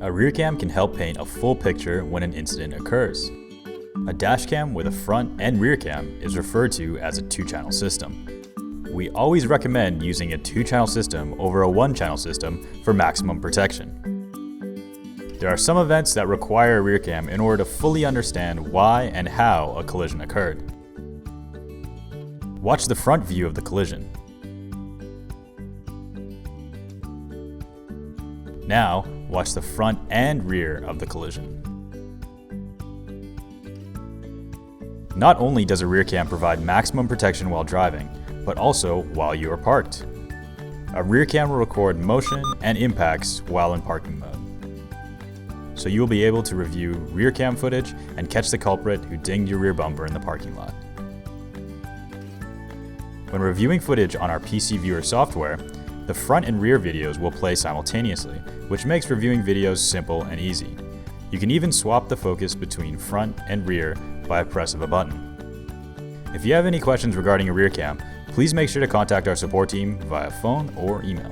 A rear cam can help paint a full picture when an incident occurs. A dashcam with a front and rear cam is referred to as a two-channel system. We always recommend using a two-channel system over a one-channel system for maximum protection. There are some events that require a rear cam in order to fully understand why and how a collision occurred. Watch the front view of the collision. Now, watch the front and rear of the collision. Not only does a rear cam provide maximum protection while driving, but also while you are parked. A rear cam will record motion and impacts while in parking mode. So you will be able to review rear cam footage and catch the culprit who dinged your rear bumper in the parking lot. When reviewing footage on our PC Viewer software, the front and rear videos will play simultaneously, which makes reviewing videos simple and easy. You can even swap the focus between front and rear by a press of a button. If you have any questions regarding a rear cam, please make sure to contact our support team via phone or email.